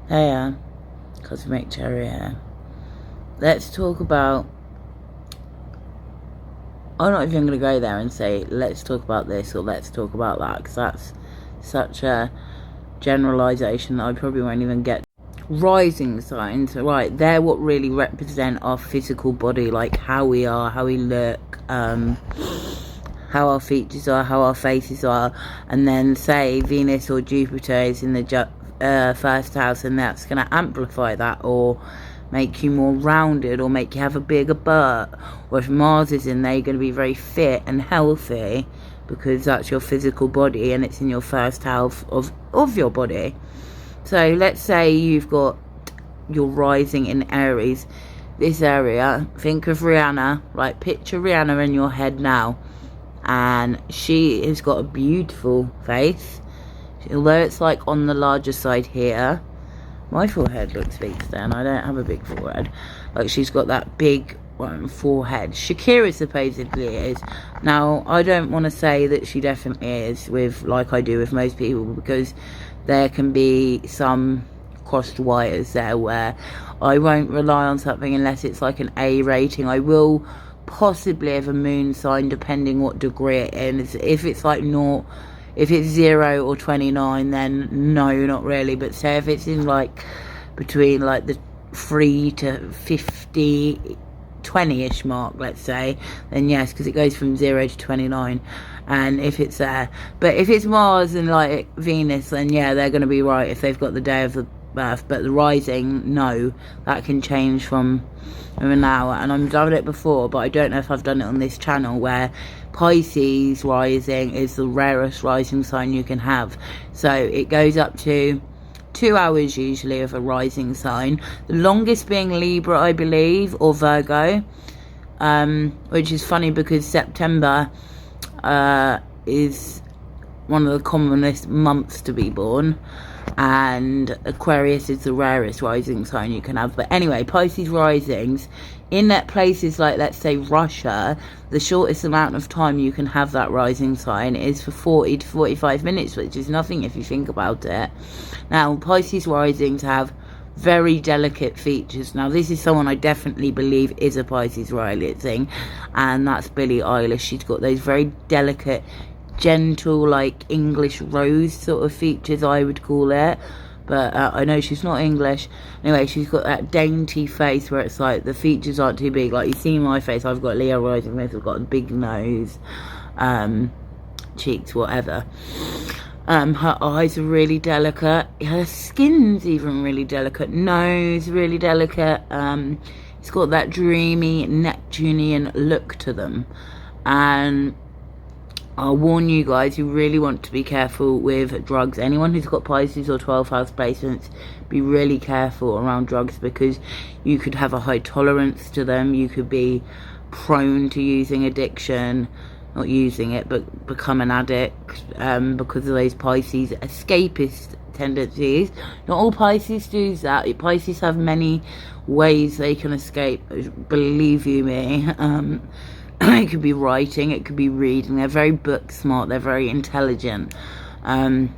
Hey, Cosmic Cherry here. Let's talk about... I'm not even going to go there and say, let's talk about this or let's talk about that, because that's such a generalisation that I probably won't even get. Rising signs, right, they're what really represent our physical body, like how we are, how we look, how our features are, how our faces are. And then say Venus or Jupiter is in the first house, and that's going to amplify that or make you more rounded or make you have a bigger butt. Or if Mars is in there, you're going to be very fit and healthy because that's your physical body and it's in your first house of your body. So let's say you've got your rising in Aries, this area. Think of Rihanna, like picture Rihanna in your head now, and she has got a beautiful face, although it's like on the larger side here. My forehead looks big then, I don't have a big forehead. Like she's got that big forehead. Shakira supposedly is. Now I don't want to say that she definitely is, with like I do with most people, because there can be some crossed wires there where I won't rely on something unless it's like an A rating. I will possibly have a moon sign depending what degree it is. If it's like naught, if it's 0 or 29, then no, not really. But say if it's in like between like the 3 to 50, 20-ish mark, let's say, then yes, because it goes from 0 to 29. And if it's there, but if it's Mars and like Venus, then yeah, they're going to be right if they've got the day of the birth. But the rising, no, that can change from now. And I've done it before, but I don't know if I've done it on this channel, where Pisces rising is the rarest rising sign you can have. So it goes up to 2 hours usually of a rising sign. The longest being Libra, I believe, or Virgo, which is funny because September is one of the commonest months to be born, and Aquarius is the rarest rising sign you can have. But anyway, Pisces risings in that places like, let's say, Russia, the shortest amount of time you can have that rising sign is for 40 to 45 minutes, which is nothing if you think about it. Now, Pisces risings have very delicate features. Now, this is someone I definitely believe is a Pisces rising, and that's Billie Eilish. She's got those very delicate, gentle, like English rose sort of features, I would call it. But I know she's not English. Anyway, she's got that dainty face where it's like the features aren't too big. Like you see my face, I've got Leo rising face, I've got a big nose, cheeks, whatever. Her eyes are really delicate. Her skin's even really delicate. Nose, really delicate. It's got that dreamy Neptunian look to them. And I'll warn you guys, you really want to be careful with drugs. Anyone who's got Pisces or 12th house placements, be really careful around drugs, because you could have a high tolerance to them. You could be prone to using addiction, not using it, but become an addict because of those Pisces escapist tendencies. Not all Pisces do that. Pisces have many ways they can escape, believe you me. It could be writing, it could be reading. They're very book smart, they're very intelligent. And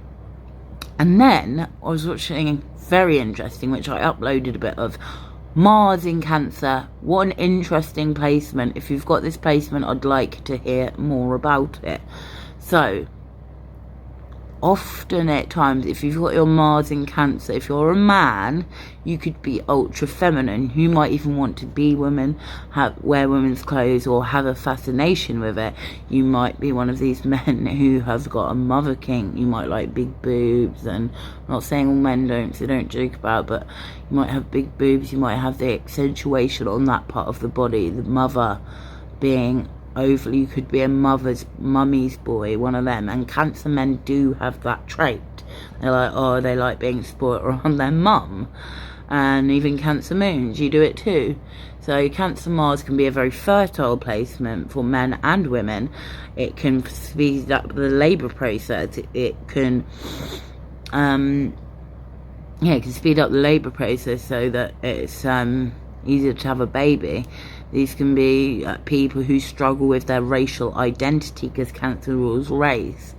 then I was watching very interesting, which I uploaded a bit of, Mars in Cancer. What an interesting placement. If you've got this placement, I'd like to hear more about it. So often at times, if you've got your Mars in Cancer, if you're a man, you could be ultra feminine. You might even want to be women, wear women's clothes, or have a fascination with it. You might be one of these men who has got a mother kink. You might like big boobs, and I'm not saying all men don't, so don't joke about, but you might have big boobs. You might have the accentuation on that part of the body, the mother being overly. You could be a mummy's boy, one of them. And Cancer men do have that trait. They're like, oh, they like being spoiled around their mum. And even Cancer moons, you do it too. So Cancer Mars can be a very fertile placement for men and women. It can speed up the labour process. It can it can speed up the labour process so that it's easier to have a baby. These can be people who struggle with their racial identity, because Cancer rules race.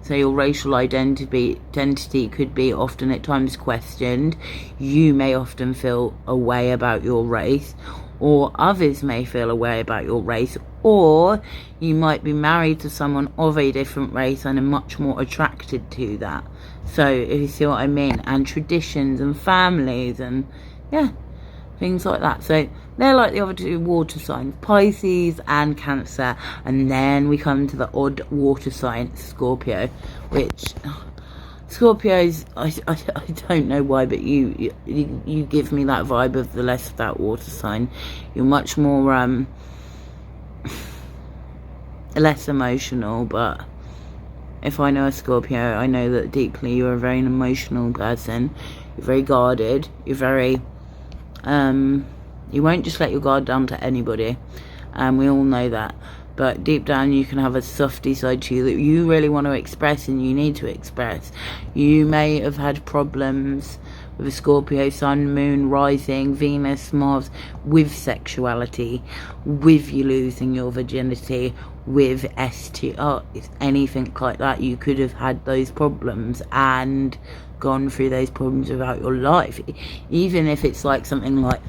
So your racial identity could be often at times questioned. You may often feel a way about your race, or others may feel a way about your race, or you might be married to someone of a different race and are much more attracted to that. So if you see what I mean, and traditions and families and yeah, things like that. So they're like the other two water signs, Pisces and Cancer. And then we come to the odd water sign, Scorpio, which Scorpios, I don't know why, but you give me that vibe of the less of that water sign. You're much more less emotional, but if I know a Scorpio, I know that deeply you're a very emotional person. You're very guarded. You're very you won't just let your guard down to anybody, and we all know that. But deep down you can have a softy side to you that you really want to express and you need to express. You may have had problems with a Scorpio sun, moon, rising, Venus, Mars, with sexuality, with you losing your virginity, with STIs, anything like that. You could have had those problems and gone through those problems throughout your life. Even if it's like something like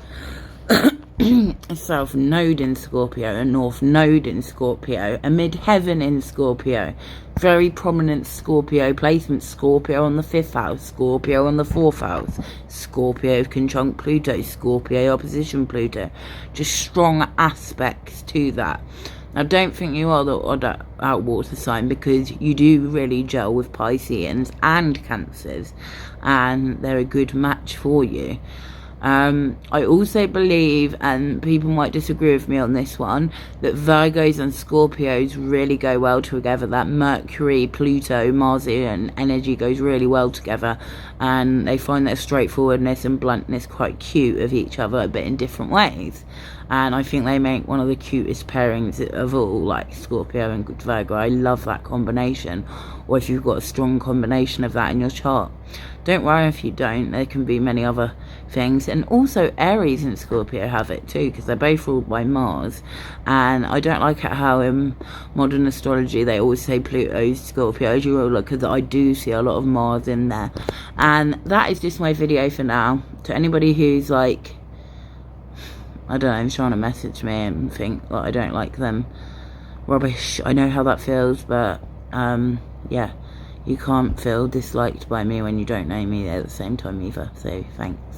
a south node in Scorpio, a north node in Scorpio, a mid-heaven in Scorpio, very prominent Scorpio placement, Scorpio on the 5th house, Scorpio on the 4th house, Scorpio conjunct Pluto, Scorpio opposition Pluto, just strong aspects to that. Now, don't think you are the odd out water sign, because you do really gel with Pisceans and Cancers, and they're a good match for you. I also believe, and people might disagree with me on this one, that Virgos and Scorpios really go well together. That Mercury, Pluto, Marsian energy goes really well together, and they find their straightforwardness and bluntness quite cute of each other, but in different ways. And I think they make one of the cutest pairings of all, like Scorpio and Virgo. I love that combination. Or if you've got a strong combination of that in your chart. Don't worry if you don't. There can be many other things. And also Aries and Scorpio have it too, because they're both ruled by Mars. And I don't like it how in modern astrology they always say Pluto's Scorpio's ruler, because I do see a lot of Mars in there. And that is just my video for now. To anybody who's like, I don't know, trying to message me and think that I don't like them, rubbish. I know how that feels, but yeah, you can't feel disliked by me when you don't know me at the same time either. So thanks.